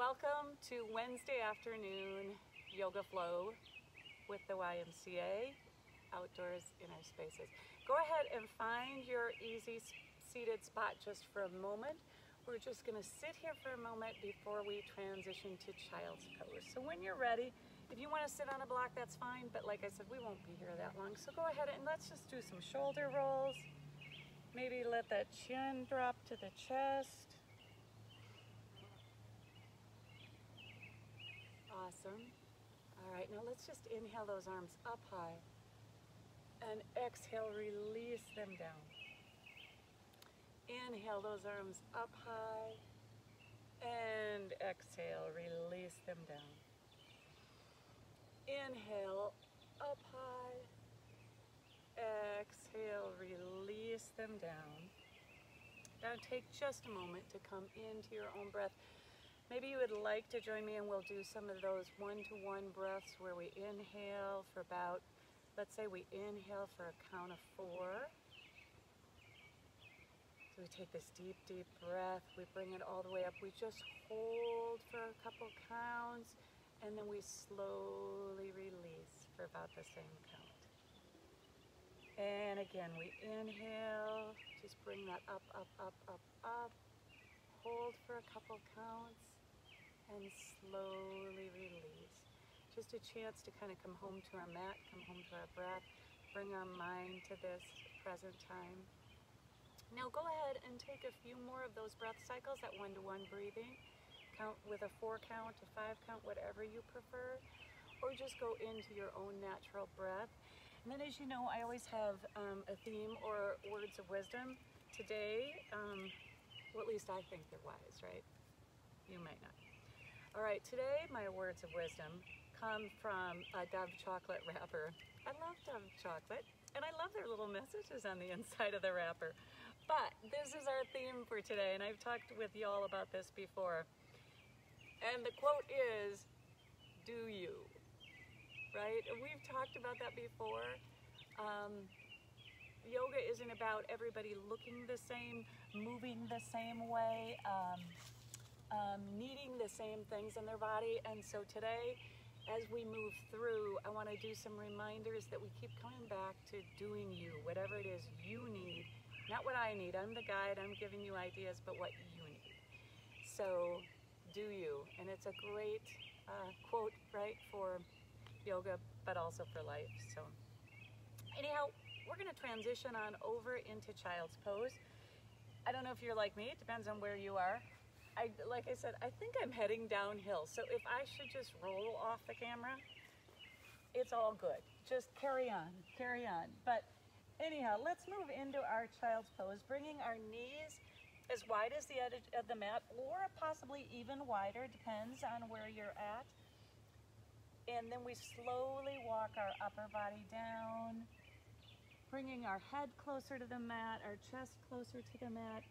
Welcome to Wednesday afternoon yoga flow with the YMCA outdoors in our spaces. Go ahead and find your easy seated spot just for a moment. We're just going to sit here for a moment before we transition to child's pose. So when you're ready, if you want to sit on a block, that's fine, but like I said, we won't be here that long. So go ahead and let's just do some shoulder rolls. Maybe let that chin drop to the chest. Awesome. All right, now let's just inhale those arms up high and exhale, release them down. Inhale those arms up high and exhale, release them down. Inhale up high, exhale, release them down. Now take just a moment to come into your own breath. Maybe you would like to join me and we'll do some of those one-to-one breaths where we inhale for about, let's say we inhale for a count of 4. So we take this deep, deep breath, we bring it all the way up, we just hold for a couple counts, and then we slowly release for about the same count. And again, we inhale, just bring that up, up, up, up, up, hold for a couple counts, and slowly release. Just a chance to kind of come home to our mat, come home to our breath, bring our mind to this present time. Now go ahead and take a few more of those breath cycles, that one-to-one breathing. Count with a 4 count, a 5 count, whatever you prefer, or just go into your own natural breath. And then, as you know, I always have a theme or words of wisdom. Today, well, at least I think they're wise, right? You might not. All right, today my words of wisdom come from a Dove chocolate wrapper. I love Dove chocolate, and I love their little messages on the inside of the wrapper. But this is our theme for today, and I've talked with y'all about this before. And the quote is, do you, right? And we've talked about that before. Yoga isn't about everybody looking the same, moving the same way, needing the same things in their body. And so today, as we move through, I want to do some reminders that we keep coming back to doing you, whatever it is you need. Not what I need. I'm the guide. I'm giving you ideas, but what you need. So do you. And it's a great quote, right, for yoga, but also for life. So anyhow, we're going to transition on over into child's pose. I don't know if you're like me. It depends on where you are. Like I said, I think I'm heading downhill. So if I should just roll off the camera, it's all good. Just carry on, carry on. But anyhow, let's move into our child's pose, bringing our knees as wide as the edge of the mat, or possibly even wider, depends on where you're at. And then we slowly walk our upper body down, bringing our head closer to the mat, our chest closer to the mat.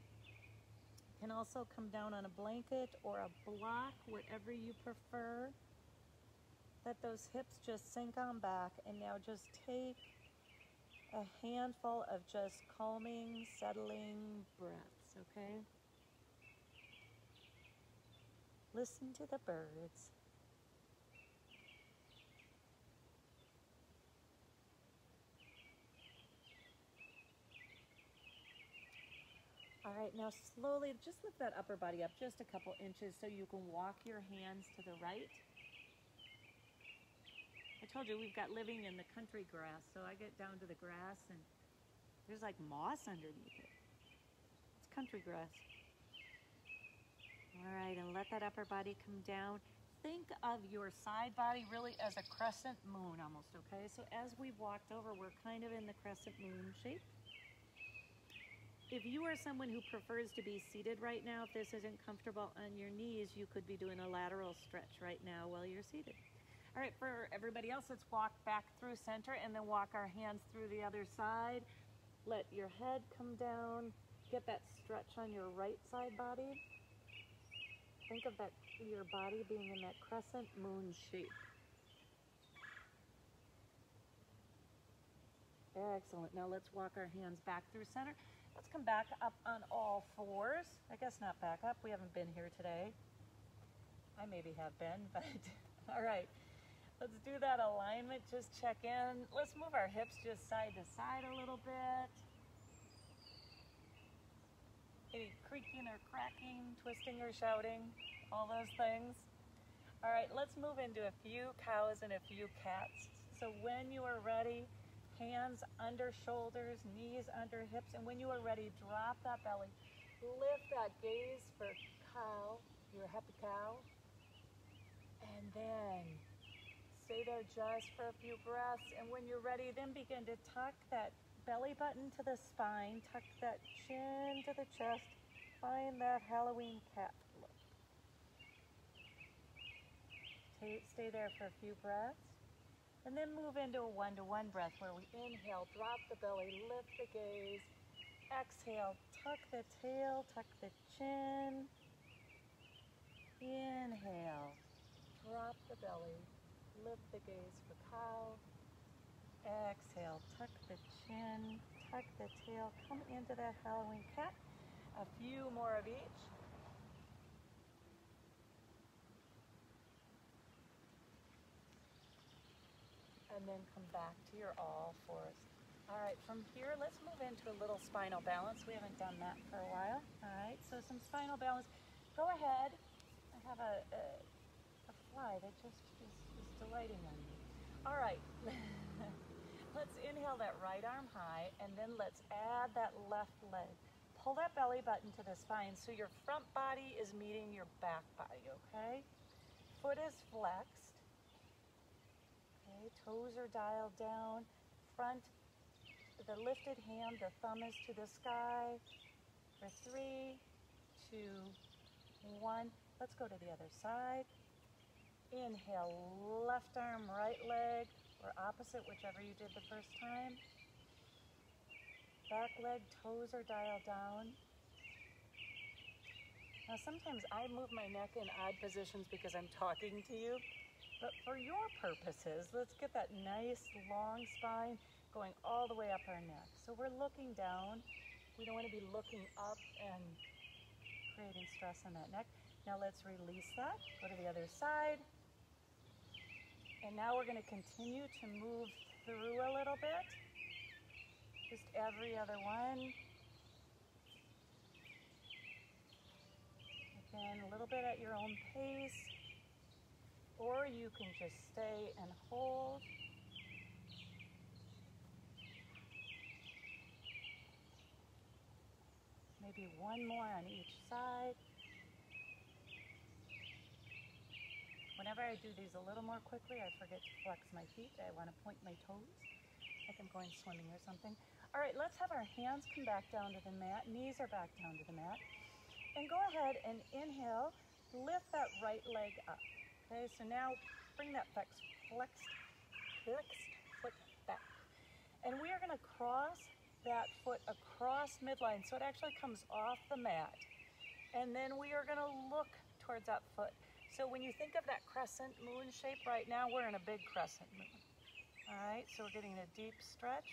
You can also come down on a blanket or a block, whatever you prefer. Let those hips just sink on back, and now just take a handful of just calming, settling breaths, okay? Listen to the birds. All right, now slowly just lift that upper body up just a couple inches so you can walk your hands to the right. I told you we've got living in the country grass, so I get down to the grass and there's like moss underneath it. It's country grass. All right, and let that upper body come down. Think of your side body really as a crescent moon almost, okay? So as we've walked over, we're kind of in the crescent moon shape. If you are someone who prefers to be seated right now, if this isn't comfortable on your knees, you could be doing a lateral stretch right now while you're seated. All right, for everybody else, let's walk back through center and then walk our hands through the other side. Let your head come down. Get that stretch on your right side body. Think of that, your body being in that crescent moon shape. Excellent. Now let's walk our hands back through center. Let's come back up on all fours. I guess not back up. We haven't been here today. I maybe have been, but all right. Let's do that alignment, just check in. Let's move our hips just side to side a little bit. Any creaking or cracking, twisting or shouting, all those things. All right, let's move into a few cows and a few cats. So when you are ready, hands under shoulders, knees under hips, and when you are ready, drop that belly. Lift that gaze for cow, your happy cow, and then stay there just for a few breaths, and when you're ready, then begin to tuck that belly button to the spine, tuck that chin to the chest, find that Halloween cat look. Stay there for a few breaths, and then move into a one-to-one breath where we inhale, drop the belly, lift the gaze, exhale, tuck the tail, tuck the chin, inhale, drop the belly, lift the gaze for cow. Exhale, tuck the chin, tuck the tail, come into that Halloween cat. A few more of each. And then come back to your all fours. All right, from here, let's move into a little spinal balance. We haven't done that for a while. All right, so some spinal balance. Go ahead. I have a fly that just is delighting on me. All right, let's inhale that right arm high, and then let's add that left leg. Pull that belly button to the spine so your front body is meeting your back body, okay? Foot is flexed. Okay, toes are dialed down. Front, the lifted hand, the thumb is to the sky. For 3, 2, 1. Let's go to the other side. Inhale, left arm, right leg, or opposite, whichever you did the first time. Back leg, toes are dialed down. Now sometimes I move my neck in odd positions because I'm talking to you, but for your purposes, let's get that nice long spine going all the way up our neck. So we're looking down. We don't want to be looking up and creating stress on that neck. Now let's release that, go to the other side. And now we're going to continue to move through a little bit. Just every other one. Again, a little bit at your own pace. Or you can just stay and hold. Maybe one more on each side. Whenever I do these a little more quickly, I forget to flex my feet. I want to point my toes like I'm going swimming or something. All right, let's have our hands come back down to the mat. Knees are back down to the mat. And go ahead and inhale, lift that right leg up. Okay, so now bring that flexed foot back. And we are going to cross that foot across midline so it actually comes off the mat. And then we are going to look towards that foot. So when you think of that crescent moon shape right now, we're in a big crescent moon. All right, so we're getting a deep stretch.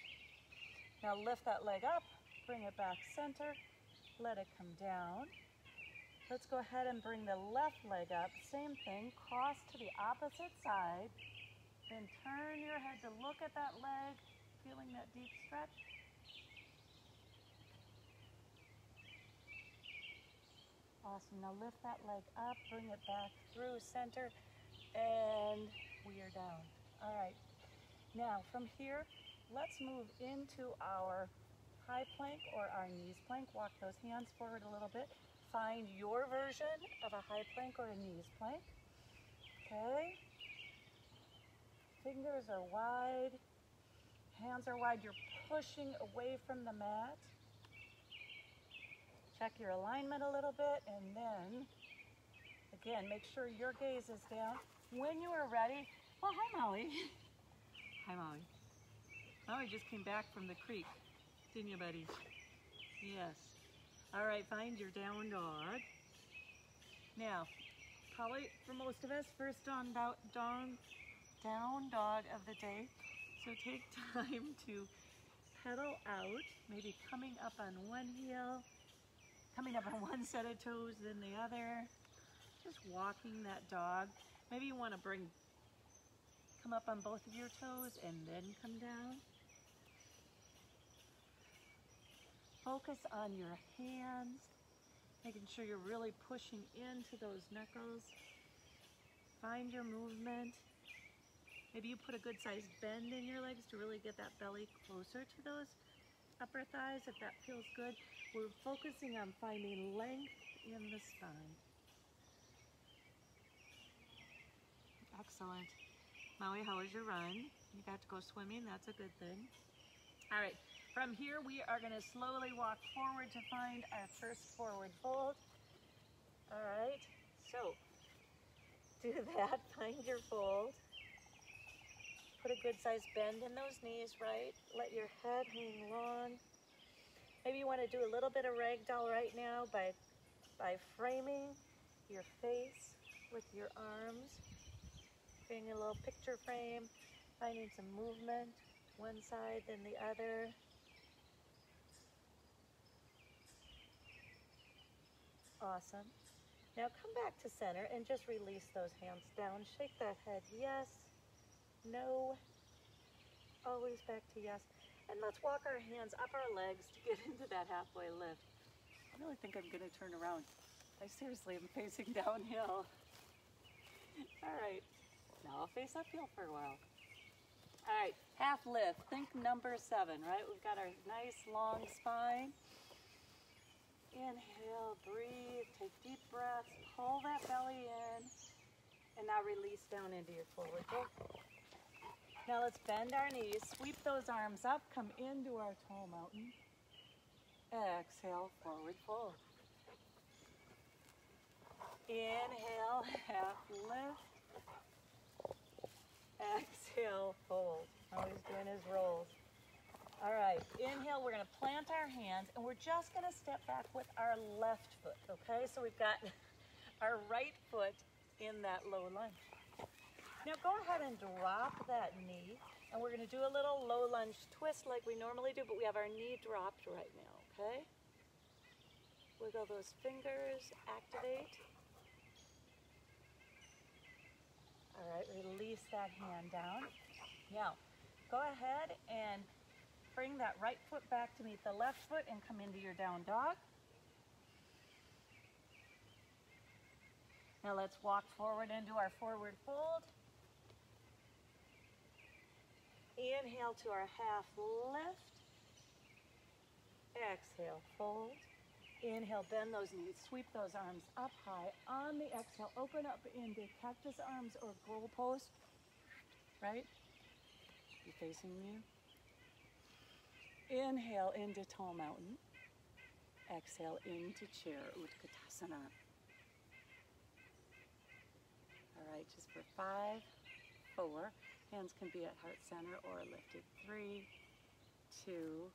Now lift that leg up, bring it back center, let it come down. Let's go ahead and bring the left leg up, same thing, cross to the opposite side, then turn your head to look at that leg, feeling that deep stretch. Awesome, now lift that leg up, bring it back through center, and we are down. All right, now from here, let's move into our high plank or our knees plank. Walk those hands forward a little bit. Find your version of a high plank or a knees plank. Okay, fingers are wide, hands are wide, you're pushing away from the mat. Check your alignment a little bit, and then, again, make sure your gaze is down. When you are ready, well, hi, Molly. Hi, Molly. Molly just came back from the creek, didn't you, buddy? Yes. All right, find your down dog. Now, probably for most of us, first down dog of the day. So take time to pedal out, maybe coming up on one heel, coming up on one set of toes, then the other. Just walking that dog. Maybe you want to come up on both of your toes and then come down. Focus on your hands, making sure you're really pushing into those knuckles. Find your movement. Maybe you put a good sized bend in your legs to really get that belly closer to those upper thighs if that feels good. We're focusing on finding length in the spine. Excellent. Maui, how was your run? You got to go swimming, that's a good thing. All right, from here we are gonna slowly walk forward to find our first forward fold. All right, so do that, find your fold. Put a good sized bend in those knees, right? Let your head hang long. Maybe you wanna do a little bit of ragdoll right now by framing your face with your arms. Creating a little picture frame, finding some movement, one side then the other. Awesome. Now come back to center and just release those hands down. Shake that head, yes, no, always back to yes. And let's walk our hands up our legs to get into that halfway lift. I really think I'm gonna turn around. I seriously am facing downhill. All right. Now I'll face uphill for a while. All right, half lift. Think number 7, right? We've got our nice long spine. Inhale, breathe, take deep breaths, pull that belly in, and now release down into your forward fold. Now let's bend our knees, sweep those arms up, come into our tall mountain. Exhale, forward fold. Inhale, half lift. Exhale, fold. Always doing his rolls. All right, inhale, we're gonna plant our hands and we're just gonna step back with our left foot, okay? So we've got our right foot in that low lunge. Now go ahead and drop that knee and we're gonna do a little low lunge twist like we normally do, but we have our knee dropped right now, okay? Wiggle those fingers, activate. All right, release that hand down. Now, go ahead and bring that right foot back to meet the left foot and come into your down dog. Now let's walk forward into our forward fold. Inhale to our half lift. Exhale, fold. Inhale, bend those knees, sweep those arms up high. On the exhale, open up into cactus arms or goalpost, right? You facing me? Inhale into tall mountain. Exhale into chair, Utkatasana. All right, just for 5, 4. Hands can be at heart center or lifted. 3, 2,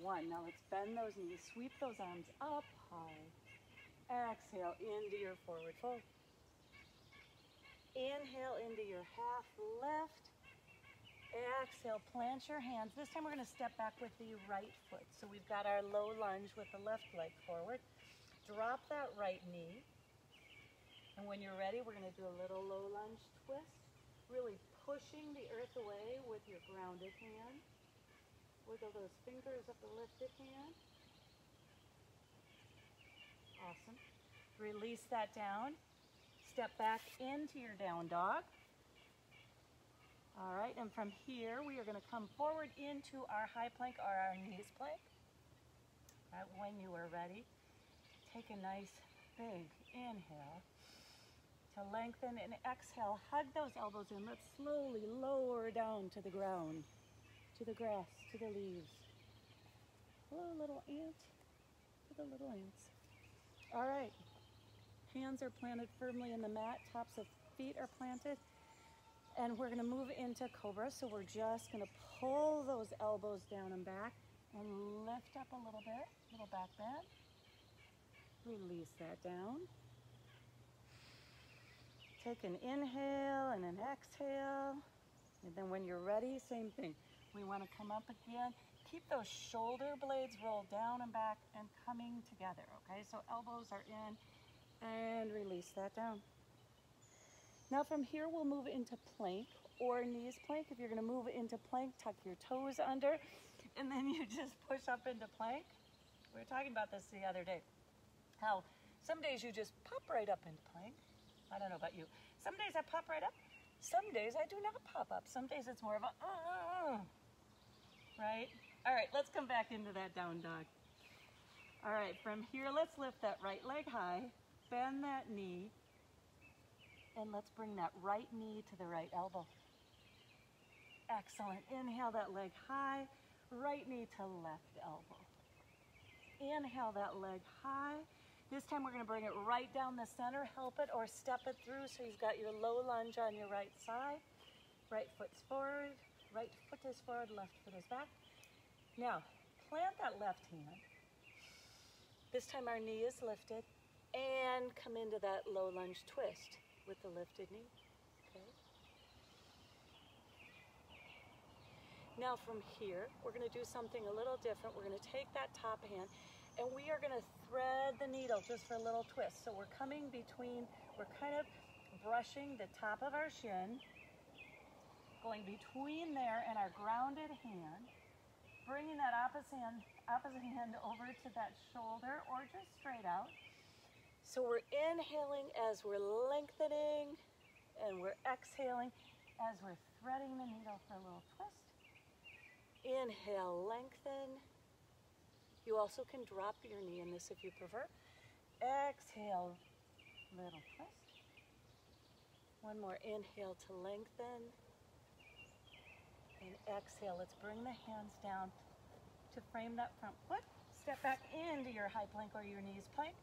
1. Now let's bend those knees, sweep those arms up high. Exhale into your forward fold. Inhale into your half lift. Exhale, plant your hands. This time we're going to step back with the right foot. So we've got our low lunge with the left leg forward. Drop that right knee. And when you're ready, we're going to do a little low lunge twist. Really pushing the earth away with your grounded hand. Wiggle those fingers up the lifted hand. Awesome. Release that down. Step back into your down dog. All right, and from here, we are going to come forward into our high plank or our knees plank. Right, when you are ready, take a nice big inhale to lengthen and exhale. Hug those elbows in. Let's slowly lower down to the ground, to the grass, to the leaves. Hello, little ant, to the little ants. All right, hands are planted firmly in the mat, tops of feet are planted. And we're going to move into cobra, so we're just going to pull those elbows down and back and lift up a little bit, little back bend. Release that down. Take an inhale and an exhale. And then when you're ready, same thing. We want to come up again. Keep those shoulder blades rolled down and back and coming together, okay? So elbows are in, and release that down. Now from here, we'll move into plank or knees plank. If you're gonna move into plank, tuck your toes under, and then you just push up into plank. We were talking about this the other day. How some days you just pop right up into plank. I don't know about you. Some days I pop right up. Some days I do not pop up. Some days it's more of a, right? All right, let's come back into that down dog. All right, from here, let's lift that right leg high, bend that knee, and let's bring that right knee to the right elbow. Excellent. Inhale that leg high, right knee to left elbow. Inhale that leg high. This time we're going to bring it right down the center. Help it or step it through so you've got your low lunge on your right side. Right foot's forward, right foot is forward, left foot is back. Now, plant that left hand. This time our knee is lifted and come into that low lunge twist with the lifted knee. Okay. Now from here, we're going to do something a little different. We're going to take that top hand and we are going to thread the needle just for a little twist. So we're coming between, we're kind of brushing the top of our shin, going between there and our grounded hand, bringing that opposite hand over to that shoulder or just straight out. So we're inhaling as we're lengthening and we're exhaling as we're threading the needle for a little twist. Inhale, lengthen. You also can drop your knee in this if you prefer. Exhale, little twist. One more inhale to lengthen. And exhale, let's bring the hands down to frame that front foot. Step back into your high plank or your knees plank.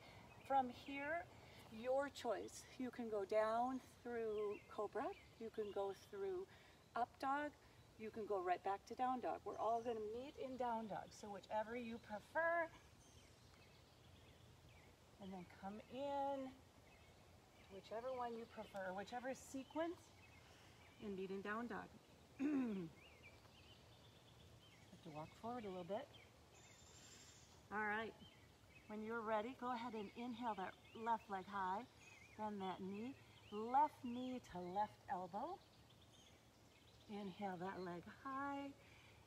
From here, your choice. You can go down through cobra. You can go through up dog. You can go right back to down dog. We're all going to meet in down dog. So whichever you prefer. And then come in, whichever one you prefer, whichever sequence, and meet in down dog. Have to walk forward a little bit. All right. When you're ready, go ahead and inhale that left leg high, bend that knee, left knee to left elbow. Inhale that leg high.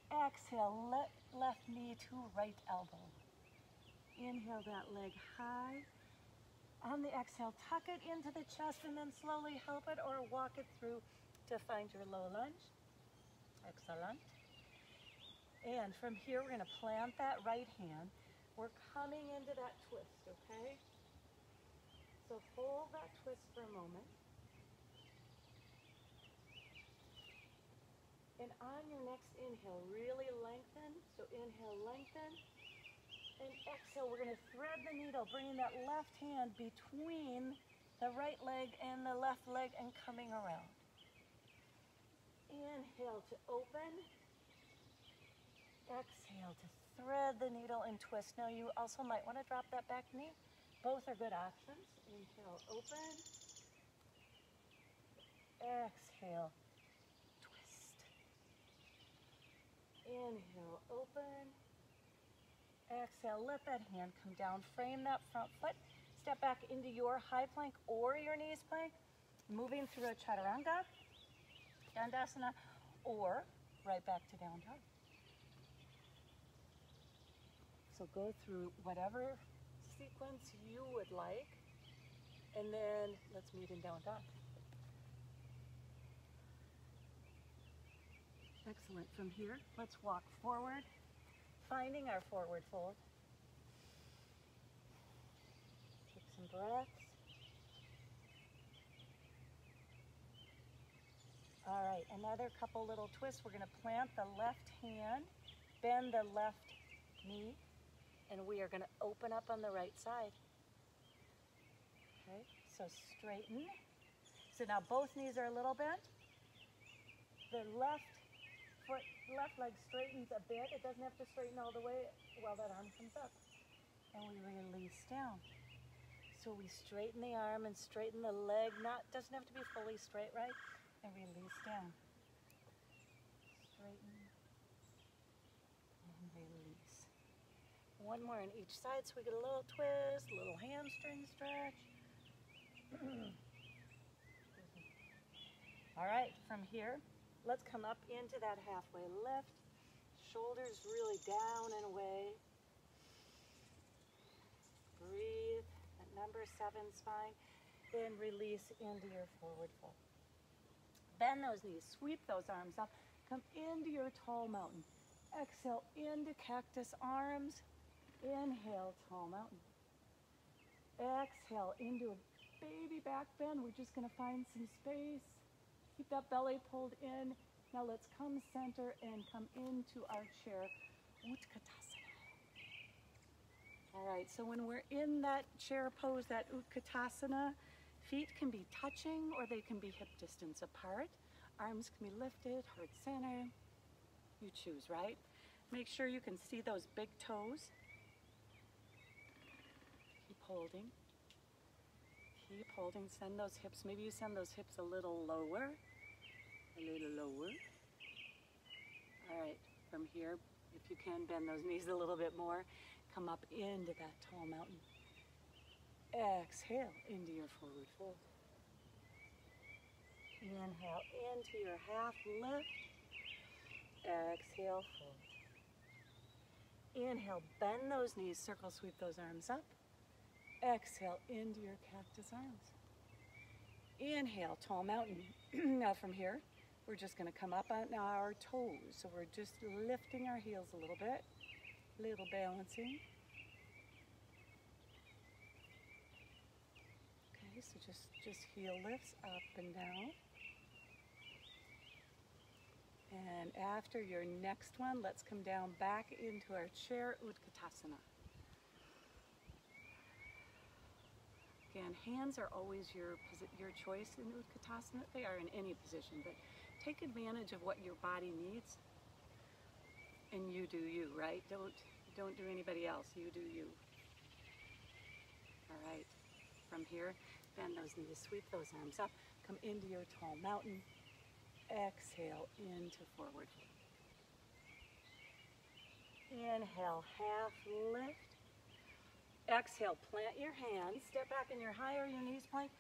Exhale, left knee to right elbow. Inhale that leg high. On the exhale, tuck it into the chest and then slowly help it or walk it through to find your low lunge. Excellent. And from here, we're going to plant that right hand. We're coming into that twist, okay? So hold that twist for a moment. And on your next inhale, really lengthen. So inhale, lengthen. And exhale, we're going to thread the needle, bringing that left hand between the right leg and the left leg and coming around. Inhale to open. Exhale to thread the needle and twist. Now you also might want to drop that back knee. Both are good options. Inhale, open. Exhale. Inhale, open. Exhale, let that hand come down. Frame that front foot. Step back into your high plank or your knees plank. Moving through a chaturanga, dandasana, or right back to down dog. So go through whatever sequence you would like. And then let's meet in down dog. Excellent. From here, let's walk forward, finding our forward fold. Take some breaths. All right, another couple little twists. We're going to plant the left hand, bend the left knee, and we are going to open up on the right side. Okay, so straighten. So now both knees are a little bent. The left leg straightens a bit. It doesn't have to straighten all the way while that arm comes up. And we release down. So we straighten the arm and straighten the leg. Doesn't have to be fully straight, right? And release down. Straighten and release. One more on each side so we get a little twist, a little hamstring stretch. All right, from here, let's come up into that halfway lift. Shoulders really down and away. Breathe at number 7 spine. Then release into your forward fold. Bend those knees, sweep those arms up. Come into your tall mountain. Exhale into cactus arms. Inhale, tall mountain. Exhale into a baby back bend. We're just going to find some space. Keep that belly pulled in. Now let's come center and come into our chair, Utkatasana. All right, so when we're in that chair pose, that Utkatasana, feet can be touching or they can be hip distance apart. Arms can be lifted, heart center. You choose, right? Make sure you can see those big toes. Keep holding. Keep holding. Send those hips. Maybe you send those hips a little lower. A little lower. All right, from here, if you can, bend those knees a little bit more. Come up into that tall mountain. Exhale into your forward fold. Inhale into your half lift. Exhale, fold. Inhale, bend those knees, circle sweep those arms up. Exhale into your cactus arms. Inhale, tall mountain. Now from here, we're just going to come up on our toes. So we're just lifting our heels a little bit, little balancing. Okay, so just heel lifts up and down. And after your next one, let's come down back into our chair, Utkatasana. Again, hands are always your choice in Utkatasana. They are in any position, but take advantage of what your body needs. And you do you, right? Don't do anybody else. You do you. All right. From here, bend those knees, sweep those arms up, come into your tall mountain. Exhale into forward. Inhale, half lift. Exhale, plant your hands, step back in your high or your knees plank.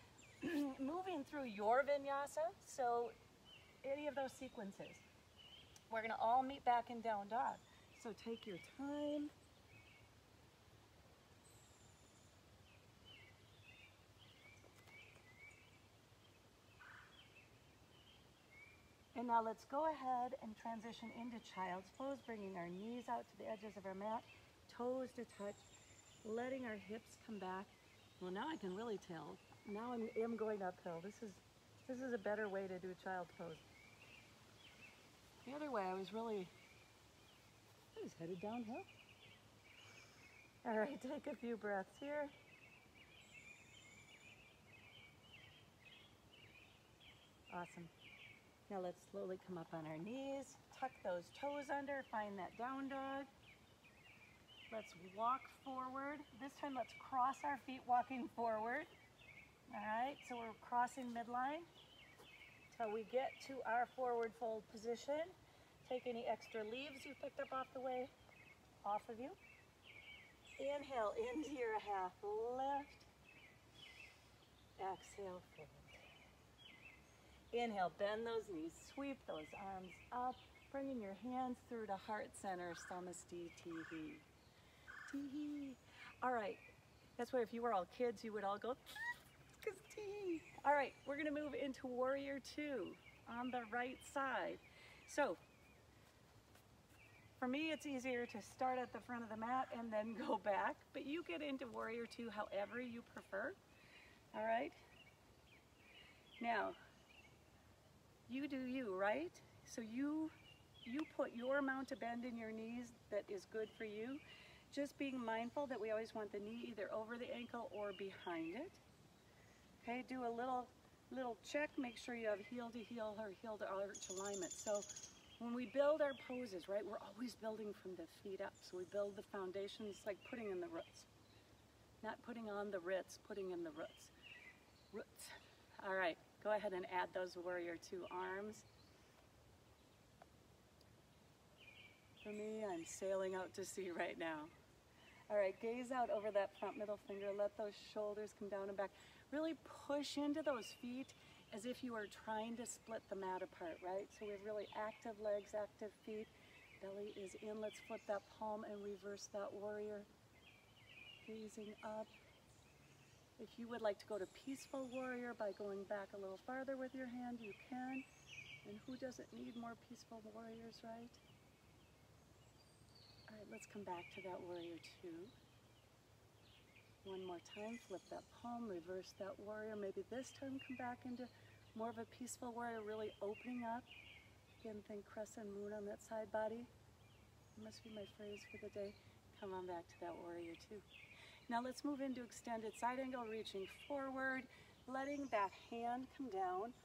Moving through your vinyasa, so any of those sequences. We're going to all meet back in down dog. So take your time. And now let's go ahead and transition into child's pose, bringing our knees out to the edges of our mat, toes to touch, letting our hips come back. Well, now I can really tell. Now I'm going uphill. This is a better way to do child's pose. The other way, I was headed downhill. All right, take a few breaths here. Awesome. Now let's slowly come up on our knees, tuck those toes under, find that down dog. Let's walk forward. This time let's cross our feet walking forward. All right, so we're crossing midline till we get to our forward fold position. Take any extra leaves you picked up off the way off of you. Inhale into your half lift. Exhale, fold. Inhale, bend those knees, sweep those arms up, bringing your hands through to heart center, Namaste, Tee-hee. Tee-hee. All right, that's why if you were all kids, you would all go, because tee. All right, we're gonna move into warrior 2 on the right side. So, for me, it's easier to start at the front of the mat and then go back, but you get into warrior 2 however you prefer. All right? Now, you do you, right? So you put your amount of bend in your knees that is good for you. Just being mindful that we always want the knee either over the ankle or behind it. Okay, do a little check, make sure you have heel to heel or heel to arch alignment. So when we build our poses, right, we're always building from the feet up. So we build the foundation, it's like putting in the roots. Not putting on the Ritz, putting in the roots. Roots. All right, go ahead and add those warrior 2 arms. For me, I'm sailing out to sea right now. All right, gaze out over that front middle finger. Let those shoulders come down and back. Really push into those feet as if you are trying to split the mat apart, right? So we have really active legs, active feet. Belly is in. Let's flip that palm and reverse that warrior. Gazing up. If you would like to go to peaceful warrior by going back a little farther with your hand, you can. And who doesn't need more peaceful warriors, right? All right, let's come back to that warrior two. One more time, flip that palm, reverse that warrior. Maybe this time come back into more of a peaceful warrior, really opening up. Again, think crescent moon on that side body. That must be my phrase for the day. Come on back to that warrior two. Now let's move into extended side angle, reaching forward, letting that hand come down,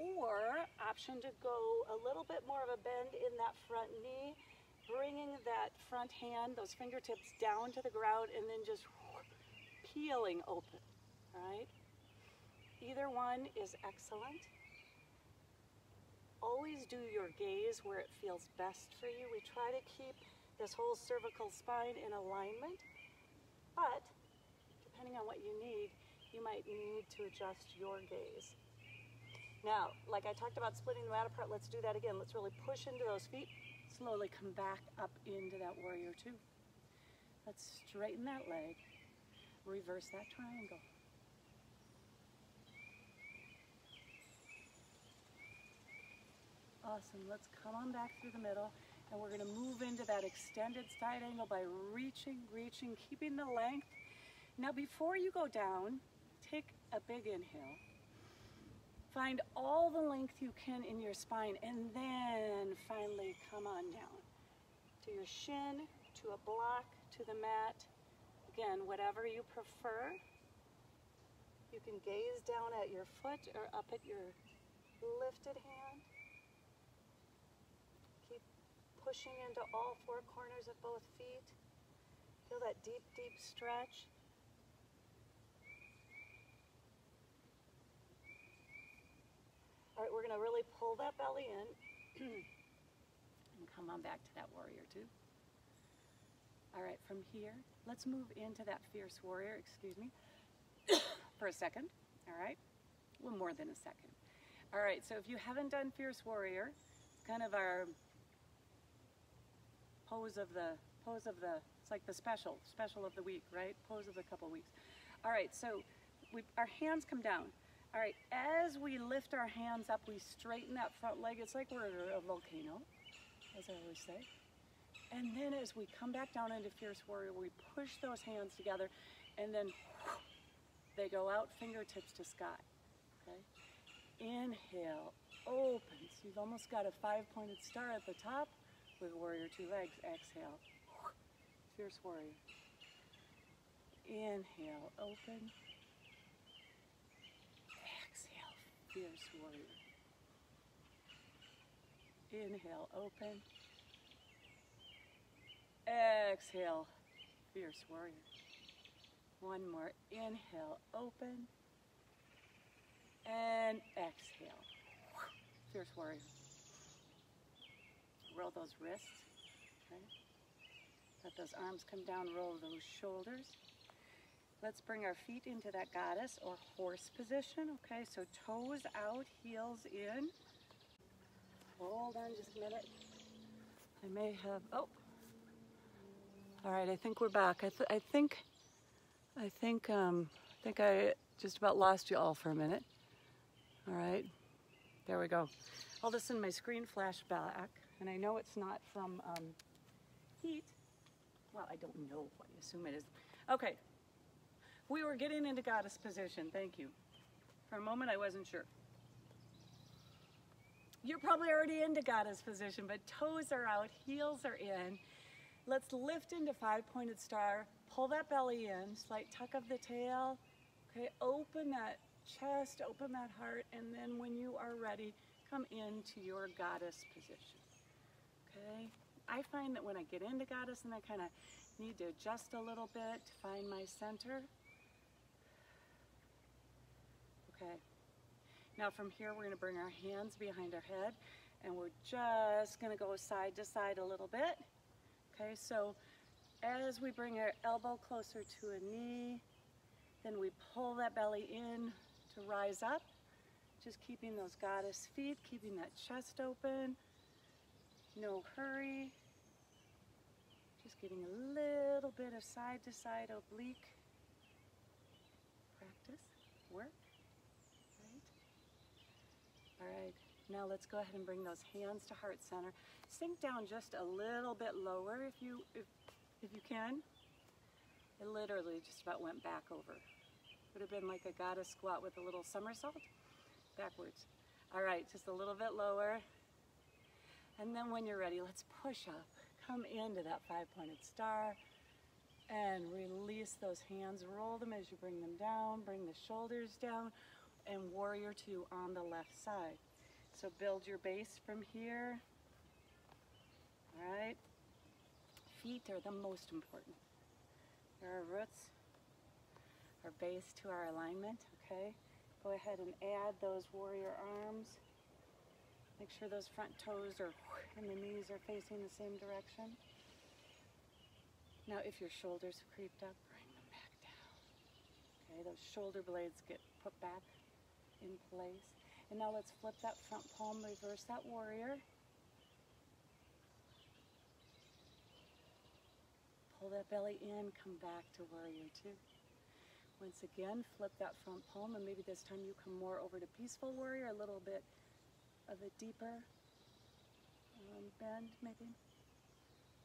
or option to go a little bit more of a bend in that front knee, bringing that front hand, those fingertips down to the ground, and then just peeling open, all right? Either one is excellent. Always do your gaze where it feels best for you. We try to keep this whole cervical spine in alignment, but depending on what you need, you might need to adjust your gaze. Now, like I talked about splitting the mat apart, let's do that again. Let's really push into those feet, slowly come back up into that warrior two. Let's straighten that leg. Reverse that triangle. Awesome. Let's come on back through the middle, and we're going to move into that extended side angle by reaching, keeping the length. Now, before you go down, take a big inhale. Find all the length you can in your spine, and then finally come on down to your shin, to a block, to the mat. Again, whatever you prefer. You can gaze down at your foot or up at your lifted hand. Keep pushing into all four corners of both feet. Feel that deep, deep stretch. All right, we're going to really pull that belly in and come on back to that warrior two. All right, from here, let's move into that fierce warrior, excuse me, for a second, all right? Well, more than a second. All right, so if you haven't done fierce warrior, it's kind of our pose of the, it's like the special of the week, right? Pose of the couple weeks. All right, so our hands come down. All right, as we lift our hands up, we straighten that front leg. It's like we're a volcano, as I always say. And then as we come back down into fierce warrior, we push those hands together, and then they go out, fingertips to sky, okay? Inhale, open. So you've almost got a five-pointed star at the top with warrior two legs. Exhale, fierce warrior. Inhale, open. Exhale, fierce warrior. Inhale, open. Exhale, fierce warrior. One more. Inhale, open. And exhale, fierce warrior. Roll those wrists, okay? Let those arms come down, roll those shoulders. Let's bring our feet into that goddess or horse position, okay? So toes out, heels in. Hold on just a minute. I may have, oh. All right, I think we're back. I think I just about lost you all for a minute. All right, there we go. All of a sudden my screen flashed back, and I know it's not from heat. Well, I don't know. I assume it is. Okay, we were getting into goddess position. Thank you. For a moment, I wasn't sure. You're probably already into goddess position, but toes are out, heels are in. Let's lift into five-pointed star. Pull that belly in, slight tuck of the tail. Okay, open that chest, open that heart, and then when you are ready, come into your goddess position. Okay, I find that when I get into goddess and I kind of need to adjust a little bit to find my center. Okay, now from here we're going to bring our hands behind our head, and we're just going to go side to side a little bit. Okay, so as we bring our elbow closer to a knee, Then we pull that belly in to rise up, just keeping those goddess feet, keeping that chest open. No hurry. Just getting a little bit of side to side oblique practice, work, right? All right, now let's go ahead and bring those hands to heart center. Sink down just a little bit lower if you can. It literally just about went back over. Would have been like a goddess squat with a little somersault, backwards. All right, just a little bit lower. And then when you're ready, let's push up. Come into that five-pointed star and release those hands. Roll them as you bring them down. Bring the shoulders down, and warrior two on the left side. So build your base from here. All right. Feet are the most important. They're our roots, our base to our alignment, okay? Go ahead and add those warrior arms. Make sure those front toes and the knees are facing the same direction. Now if your shoulders have creeped up, bring them back down. Okay, those shoulder blades get put back in place. And now let's flip that front palm, reverse that warrior. Pull that belly in, come back to warrior two. Once again, flip that front palm, and maybe this time you come more over to peaceful warrior, a little bit of a deeper bend, maybe.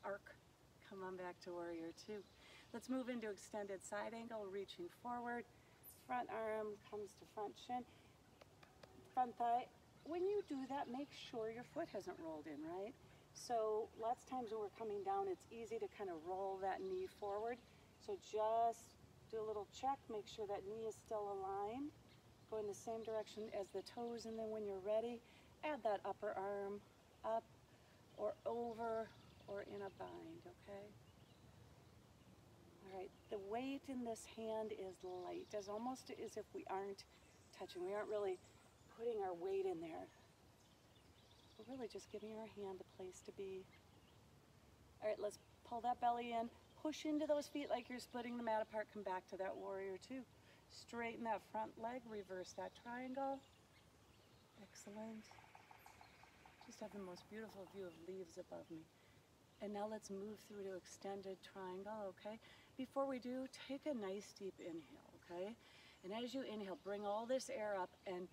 Arc. Come on back to warrior two. Let's move into extended side angle, reaching forward. Front arm comes to front shin. Front thigh. When you do that, make sure your foot hasn't rolled in, right? So lots of times when we're coming down, it's easy to kind of roll that knee forward. So just do a little check, make sure that knee is still aligned. Go in the same direction as the toes, and then when you're ready, add that upper arm up or over or in a bind, okay? All right, the weight in this hand is light, as almost as if we aren't touching. We aren't really putting our weight in there. We're really just giving our hand a place to be. All right, let's pull that belly in. Push into those feet like you're splitting the mat apart. Come back to that warrior two. Straighten that front leg, reverse that triangle. Excellent. Just have the most beautiful view of leaves above me. And now let's move through to extended triangle, okay? Before we do, take a nice deep inhale, okay? And as you inhale, bring all this air up and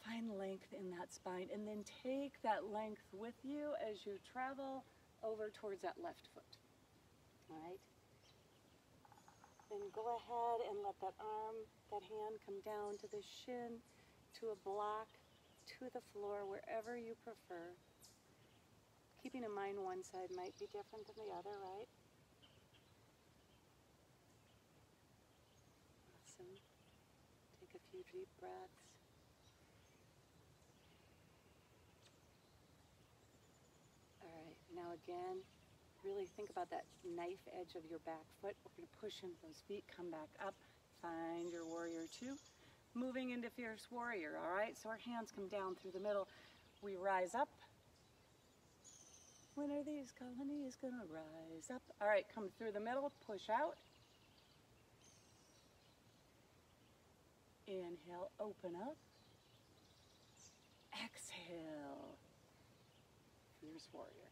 find length in that spine. And then take that length with you as you travel over towards that left foot, all right? Then go ahead and let that arm, that hand come down to the shin, to a block, to the floor, wherever you prefer. Keeping in mind one side might be different than the other, right? Awesome. Take a few deep breaths. All right, now again, really think about that knife edge of your back foot. We're going to push into those feet, come back up, find your warrior two. Moving into fierce warrior, all right? So our hands come down through the middle. We rise up. When are these colonies gonna rise up? All right, come through the middle, push out. Inhale, open up. Exhale, fierce warrior.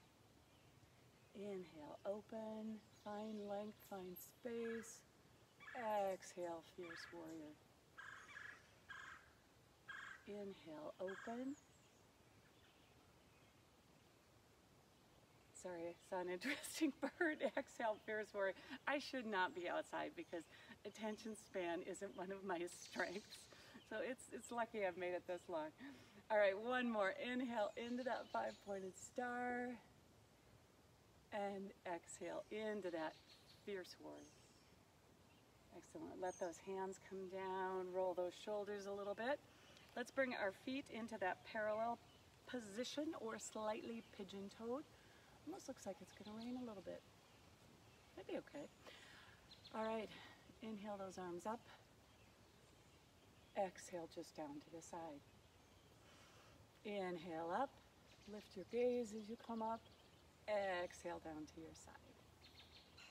Inhale, open, find length, find space. Exhale, fierce warrior. Inhale, open. Sorry, I saw an interesting bird. Exhale, fierce warrior. I should not be outside because attention span isn't one of my strengths. So it's lucky I've made it this long. All right, one more. Inhale into that five-pointed star. And exhale into that fierce warrior. Excellent. Let those hands come down. Roll those shoulders a little bit. Let's bring our feet into that parallel position or slightly pigeon-toed. Almost looks like it's going to rain a little bit. That'd be okay. All right, inhale those arms up. Exhale just down to the side. Inhale up. Lift your gaze as you come up. Exhale down to your side.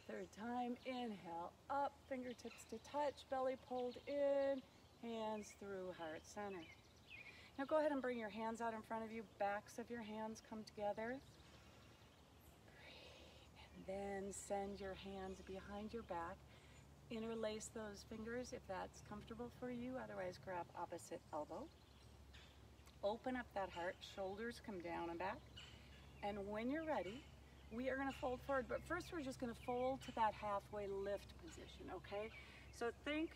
Third time, inhale, up, fingertips to touch, belly pulled in, hands through heart center. Now go ahead and bring your hands out in front of you, backs of your hands come together. And then send your hands behind your back. Interlace those fingers if that's comfortable for you, otherwise grab opposite elbow. Open up that heart, shoulders come down and back. And when you're ready, we are going to fold forward, but first we're just going to fold to that halfway lift position, okay? So think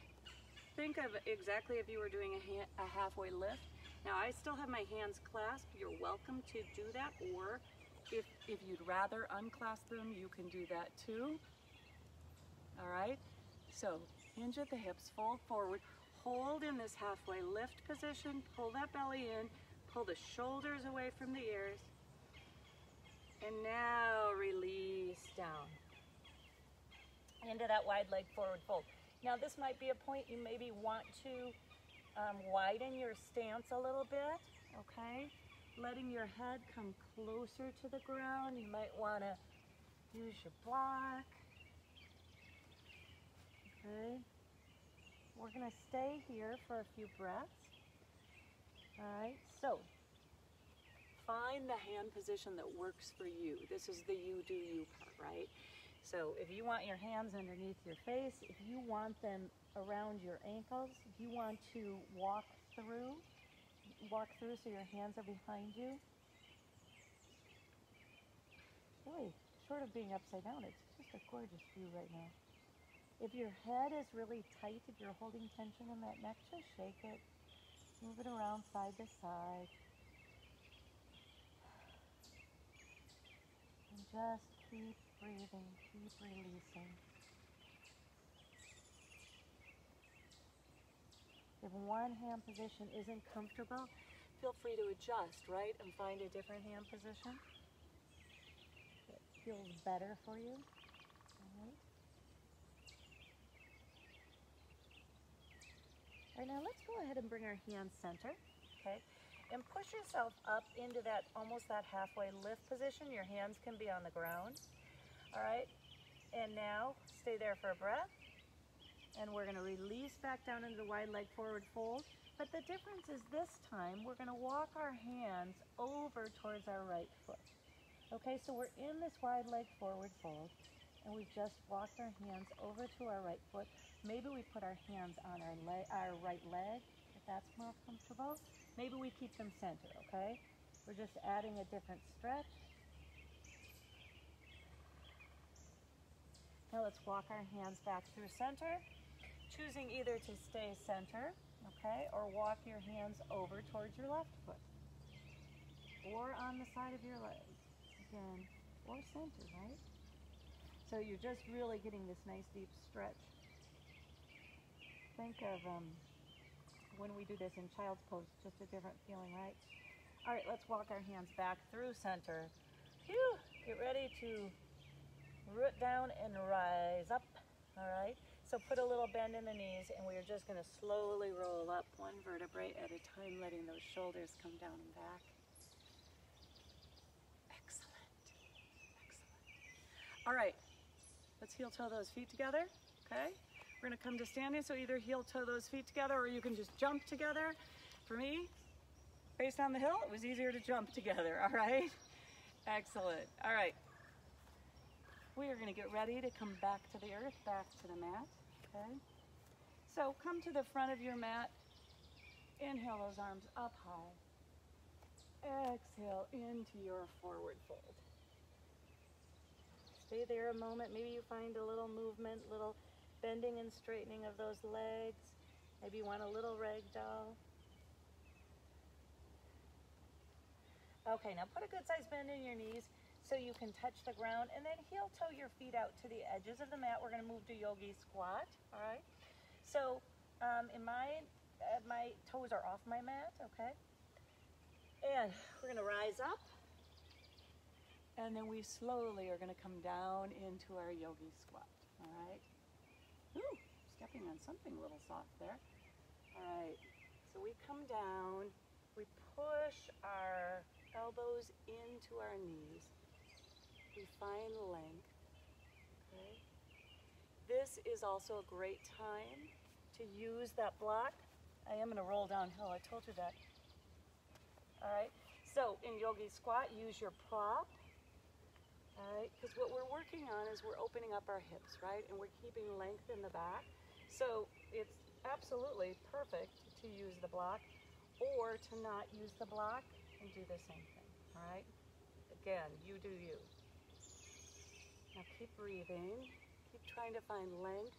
of exactly if you were doing a halfway lift. Now I still have my hands clasped. You're welcome to do that, or if you'd rather unclasp them, you can do that too. All right, so hinge at the hips, fold forward, hold in this halfway lift position, pull that belly in, pull the shoulders away from the ears, and now release down into that wide leg forward fold. Now this might be a point you maybe want to widen your stance a little bit, okay? Letting your head come closer to the ground. You might want to use your block. Okay, we're going to stay here for a few breaths. All right, so find the hand position that works for you. This is the you do you part, right? So if you want your hands underneath your face, if you want them around your ankles, if you want to walk through so your hands are behind you. Boy, short of being upside down, it's just a gorgeous view right now. If your head is really tight, if you're holding tension in that neck, just shake it. Move it around side to side. And just keep breathing, keep releasing. If one hand position isn't comfortable, feel free to adjust, right? And find a different hand position that feels better for you. All right. All right, now let's go ahead and bring our hands center, okay? And push yourself up into that, almost that halfway lift position. Your hands can be on the ground, all right? And now, stay there for a breath. And we're gonna release back down into the wide leg forward fold. But the difference is this time, we're gonna walk our hands over towards our right foot. Okay, so we're in this wide leg forward fold, and we've just walked our hands over to our right foot. Maybe we put our hands on our right leg, if that's more comfortable. Maybe we keep them center, okay? We're just adding a different stretch. Now let's walk our hands back through center, choosing either to stay center, okay, or walk your hands over towards your left foot, or on the side of your leg, again, or center, right? So you're just really getting this nice deep stretch. Think of when we do this in child's pose, just a different feeling, right? All right, let's walk our hands back through center. Phew, get ready to root down and rise up, all right? So put a little bend in the knees, and we're just gonna slowly roll up one vertebrae at a time, letting those shoulders come down and back. Excellent, excellent. All right, let's heel toe those feet together, okay? We're gonna come to standing, so either heel toe those feet together, or you can just jump together. For me, based on the hill, it was easier to jump together, all right? Excellent, all right. We are going to get ready to come back to the earth, back to the mat, okay? So come to the front of your mat. Inhale those arms up high. Exhale into your forward fold. Stay there a moment. Maybe you find a little movement, little bending and straightening of those legs. Maybe you want a little ragdoll. Okay, now put a good size bend in your knees so you can touch the ground, and then heel toe your feet out to the edges of the mat. We're gonna move to yogi squat, all right? So my toes are off my mat, okay? And we're gonna rise up, and then we slowly are gonna come down into our yogi squat, all right? Ooh, stepping on something a little soft there. All right, so we come down, we push our elbows into our knees. We find length, okay? This is also a great time to use that block. I am going to roll downhill, I told you that. All right, so in yogi squat, use your prop. All right, because what we're working on is we're opening up our hips, right? And we're keeping length in the back. So it's absolutely perfect to use the block or to not use the block and do the same thing, all right? Again, you do you. Now keep breathing, keep trying to find length.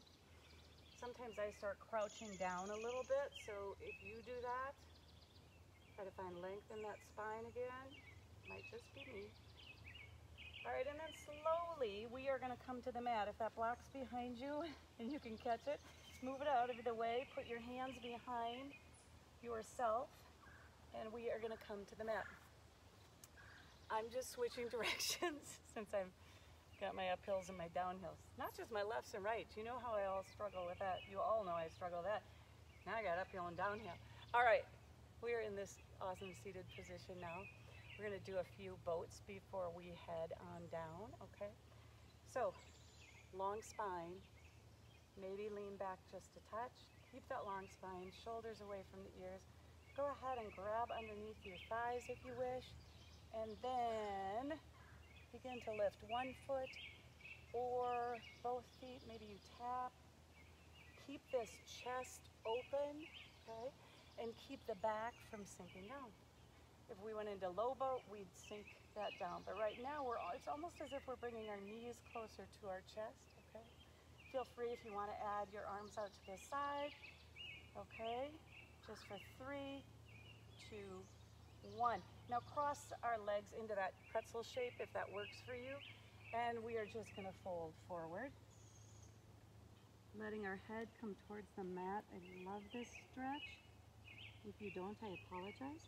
Sometimes I start crouching down a little bit, so if you do that, try to find length in that spine again. Might just be me. All right, and then slowly we are going to come to the mat. If that block's behind you and you can catch it, move it out of the way, put your hands behind yourself, and we are going to come to the mat. I'm just switching directions since I've got my uphills and my downhills. Not just my lefts and rights. You know how I all struggle with that. You all know I struggle with that. Now I got uphill and downhill. All right, we are in this awesome seated position now. We're going to do a few boats before we head on down, okay? So, long spine, maybe lean back just a touch. Keep that long spine, shoulders away from the ears. Go ahead and grab underneath your thighs if you wish, and then begin to lift one foot or both feet. Maybe you tap. Keep this chest open, okay? And keep the back from sinking down. If we went into low boat, we'd sink that down. But right now, it's almost as if we're bringing our knees closer to our chest, okay? Feel free if you want to add your arms out to the side, okay? Just for 3, 2, 1. Now cross our legs into that pretzel shape if that works for you. And we are just going to fold forward. Letting our head come towards the mat. I love this stretch. If you don't, I apologize.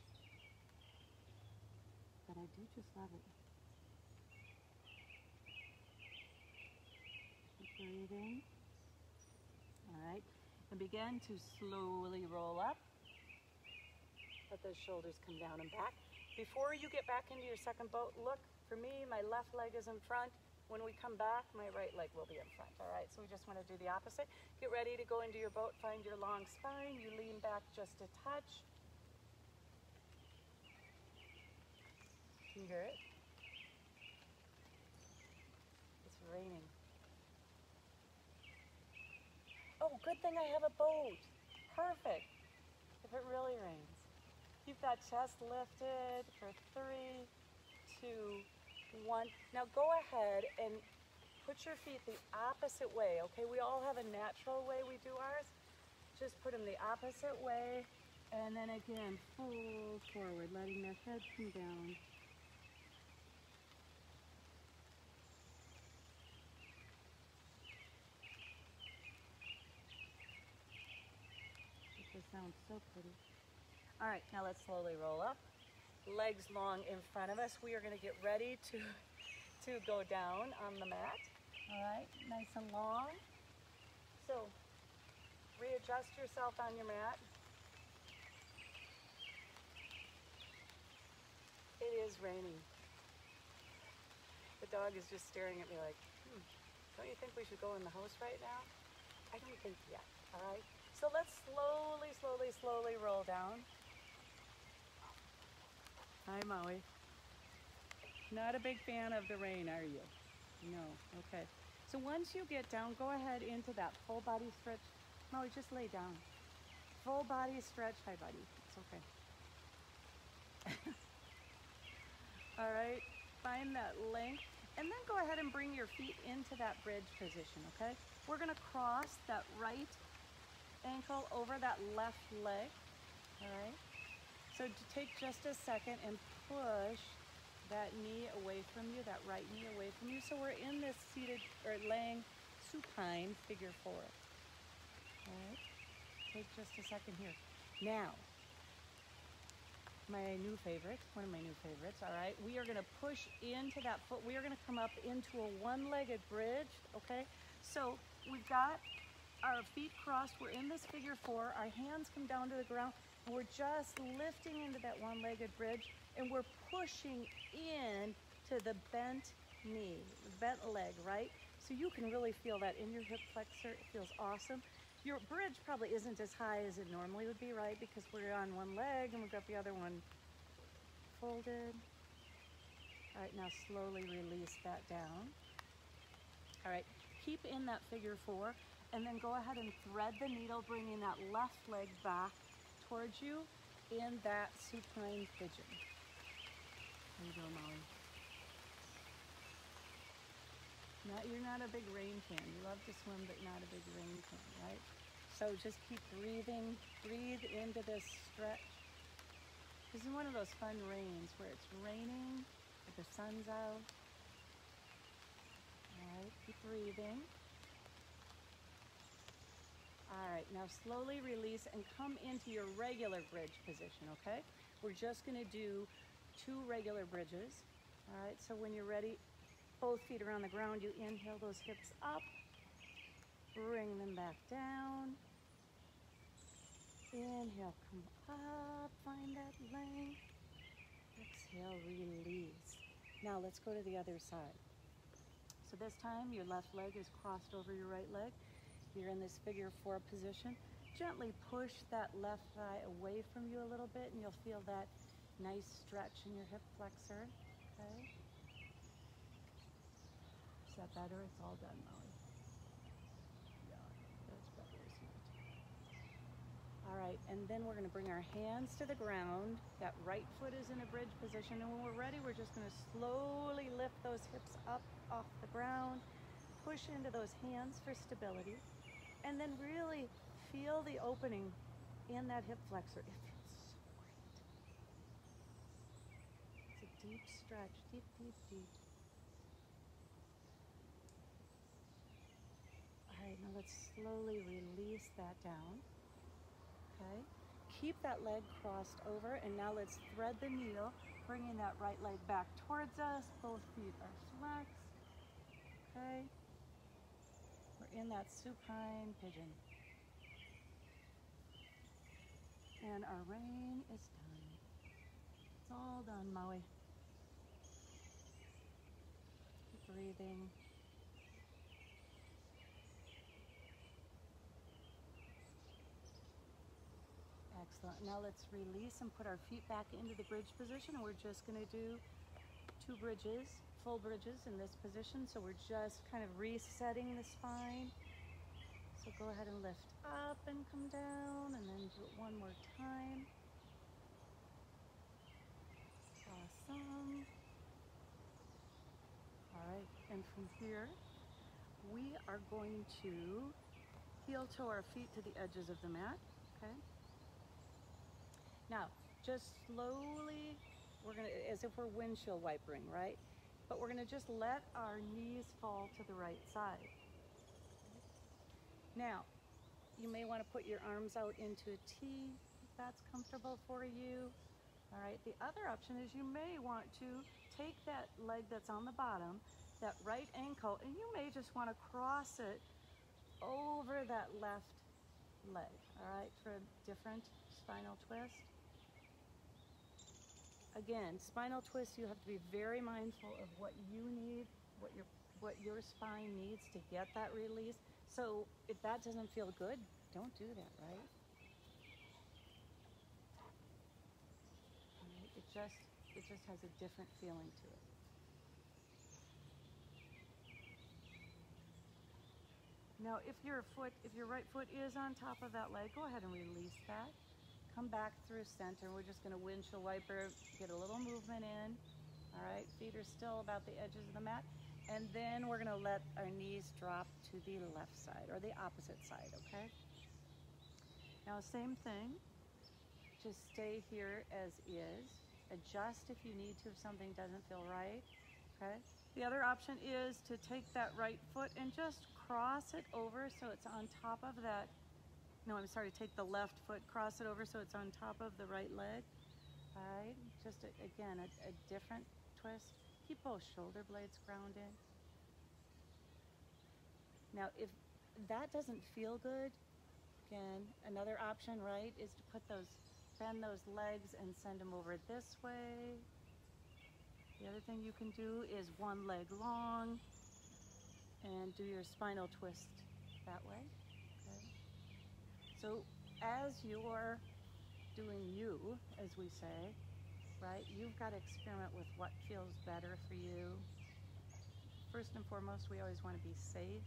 But I do just love it. Keep breathing. All right. And begin to slowly roll up. Let those shoulders come down and back. Before you get back into your second boat, look, for me, my left leg is in front. When we come back, my right leg will be in front. All right, so we just want to do the opposite. Get ready to go into your boat. Find your long spine. You lean back just a touch. Can you hear it? It's raining. Oh, good thing I have a boat. Perfect. If it really rains. Keep that chest lifted for 3, 2, 1. Now go ahead and put your feet the opposite way, okay? We all have a natural way we do ours. Just put them the opposite way, and then again, fold forward, letting the head come down. This sounds so pretty. All right, now let's slowly roll up. Legs long in front of us. We are going to get ready to go down on the mat. All right, nice and long. So readjust yourself on your mat. It is raining. The dog is just staring at me like, don't you think we should go in the house right now? I don't think yet, all right? So let's slowly, slowly, slowly roll down. Hi, Maui. Not a big fan of the rain, are you? No, okay. So once you get down, go ahead into that full body stretch. Maui, just lay down. Full body stretch. Hi, buddy. It's okay. All right, find that length. And then go ahead and bring your feet into that bridge position, okay? We're gonna cross that right ankle over that left leg, all right? So take just a second and push that knee away from you, that right knee away from you. So we're in this seated or laying supine figure 4. All right, take just a second here. Now, my new favorite, one of my new favorites, all right, we are gonna push into that foot. We are gonna come up into a one-legged bridge, okay? So we've got our feet crossed, we're in this figure 4, our hands come down to the ground, and we're just lifting into that one-legged bridge, and we're pushing in to the bent knee, the bent leg, right? So So you can really feel that in your hip flexor. It feels awesome. Your bridge probably isn't as high as it normally would be, right? Because we're on one leg and we've got the other one folded. All right, now slowly release that down. All right, keep in that figure 4 and then go ahead and thread the needle, bringing that left leg back towards you in that supine pigeon. How you doing, Molly? You're not a big rain can. You love to swim, but not a big rain can, right? So just keep breathing. Breathe into this stretch. This is one of those fun rains where it's raining, but the sun's out. All right, keep breathing. All right, now slowly release and come into your regular bridge position, okay? We're just gonna do 2 regular bridges. All right, so when you're ready, both feet are on the ground, you inhale those hips up, bring them back down. Inhale, come up, find that length. Exhale, release. Now let's go to the other side. So this time your left leg is crossed over your right leg. You're in this figure 4 position. Gently push that left thigh away from you a little bit and you'll feel that nice stretch in your hip flexor, okay? Is that better? It's all done, Molly. Yeah, that's better, isn't it? All right, and then we're gonna bring our hands to the ground. That right foot is in a bridge position, and when we're ready, we're just gonna slowly lift those hips up off the ground, push into those hands for stability, and then really feel the opening in that hip flexor. It feels so great. It's a deep stretch, deep, deep, deep. All right, now let's slowly release that down, okay? Keep that leg crossed over, and now let's thread the needle, bringing that right leg back towards us. Both feet are flexed, okay? We're in that supine pigeon. And our rain is done. It's all done, Maui. Keep breathing. Excellent. Now let's release and put our feet back into the bridge position. We're just going to do 2 bridges, full bridges in this position. So we're just kind of resetting the spine. So go ahead and lift up and come down, and then do it one more time. Awesome. All right, and from here, we are going to heel toe our feet to the edges of the mat, okay? Now, just slowly, we're gonna, as if we're windshield wipering, right? But we're gonna just let our knees fall to the right side. Now, you may wanna put your arms out into a T, if that's comfortable for you. All right, the other option is you may want to take that leg that's on the bottom, that right ankle, and you may just wanna cross it over that left leg, all right, for a different spinal twist. Again, spinal twist, you have to be very mindful of what you need, what your spine needs to get that release. So if that doesn't feel good, don't do that, right? It just has a different feeling to it. Now, if your right foot is on top of that leg, go ahead and release that. Come back through center. We're just going to windshield wiper, get a little movement in. All right, feet are still about the edges of the mat. And then we're going to let our knees drop to the left side or the opposite side, okay? Now, same thing. Just stay here as is. Adjust if you need to, if something doesn't feel right, okay? The other option is to take that right foot and just cross it over so it's on top of that. No, I'm sorry, take the left foot, cross it over so it's on top of the right leg. All right, just again, a different twist. Keep both shoulder blades grounded. Now, if that doesn't feel good, again, another option, right, is to bend those legs and send them over this way. The other thing you can do is one leg long. And do your spinal twist that way. Okay. So as you're doing you, as we say, right, you've got to experiment with what feels better for you. First and foremost, we always want to be safe,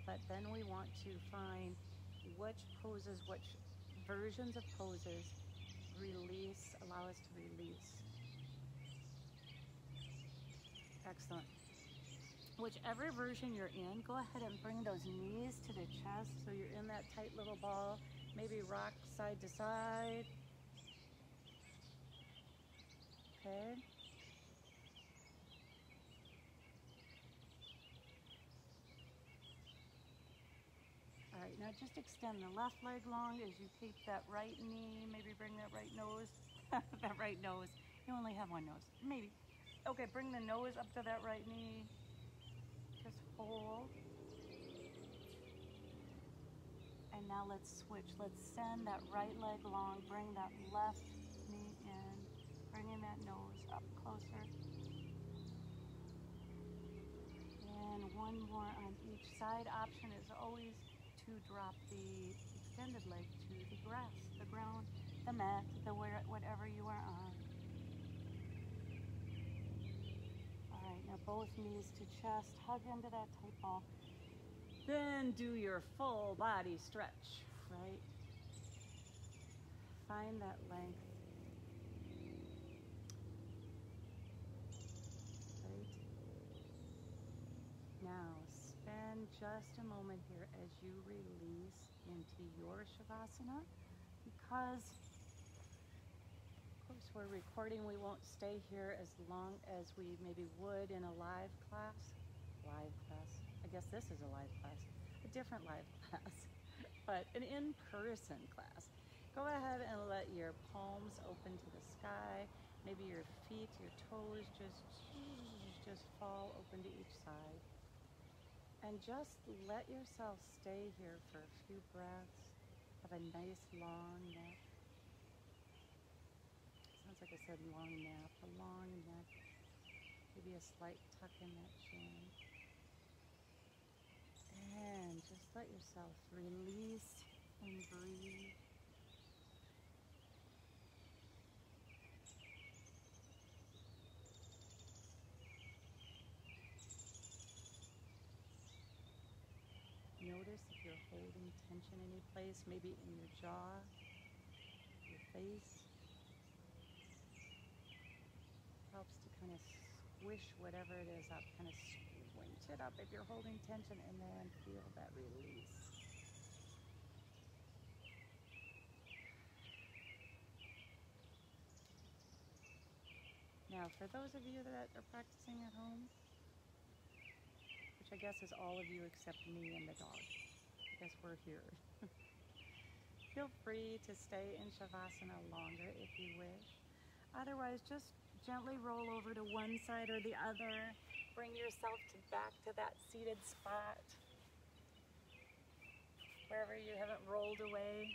but then we want to find which poses, which versions of poses release, allow us to release. Excellent. Whichever version you're in, go ahead and bring those knees to the chest so you're in that tight little ball. Maybe rock side to side. Okay. All right, now just extend the left leg long as you take that right knee. Maybe bring that right nose. That right nose. You only have one nose. Maybe. Okay, bring the nose up to that right knee. Just hold. And now let's switch. Let's send that right leg long. Bring that left knee in. Bringing that nose up closer. And one more on each side. Option is always to drop the extended leg to the grass, the ground, the mat, whatever you are on. All right, now both knees to chest, hug into that tight ball. Then do your full body stretch, right? Find that length. Right? Now, spend just a moment here as you release into your Shavasana, because of course we're recording, we won't stay here as long as we maybe would in a live class. I guess this is a live class, a different live class, but an in-person class. Go ahead and let your palms open to the sky, maybe your feet, your toes just fall open to each side. And just let yourself stay here for a few breaths. Have a nice long neck. Sounds like I said long nap, a long neck. Maybe a slight tuck in that chin. And just let yourself release and breathe. Notice if you're holding tension any place, maybe in your jaw, your face. Helps to kind of squish whatever it is up, kind of squinch it up if you're holding tension, and then feel that release. Now, for those of you that are practicing at home, which I guess is all of you except me and the dog. I guess we're here. Feel free to stay in Shavasana longer if you wish. Otherwise, just gently roll over to one side or the other. Bring yourself back to that seated spot, wherever you haven't rolled away.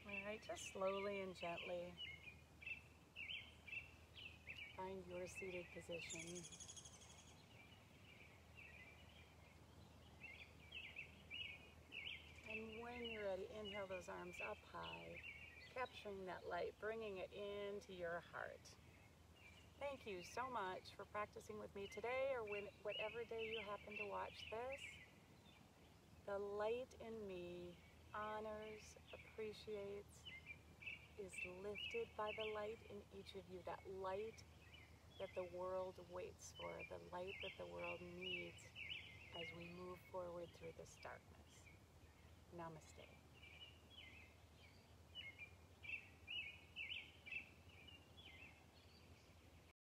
All right, just slowly and gently find your seated position. And when you're ready, inhale those arms up high, capturing that light, bringing it into your heart. Thank you so much for practicing with me today, or whatever day you happen to watch this. The light in me honors, appreciates, is lifted by the light in each of you, that light that the world waits for, the light that the world needs as we move forward through this darkness. Namaste.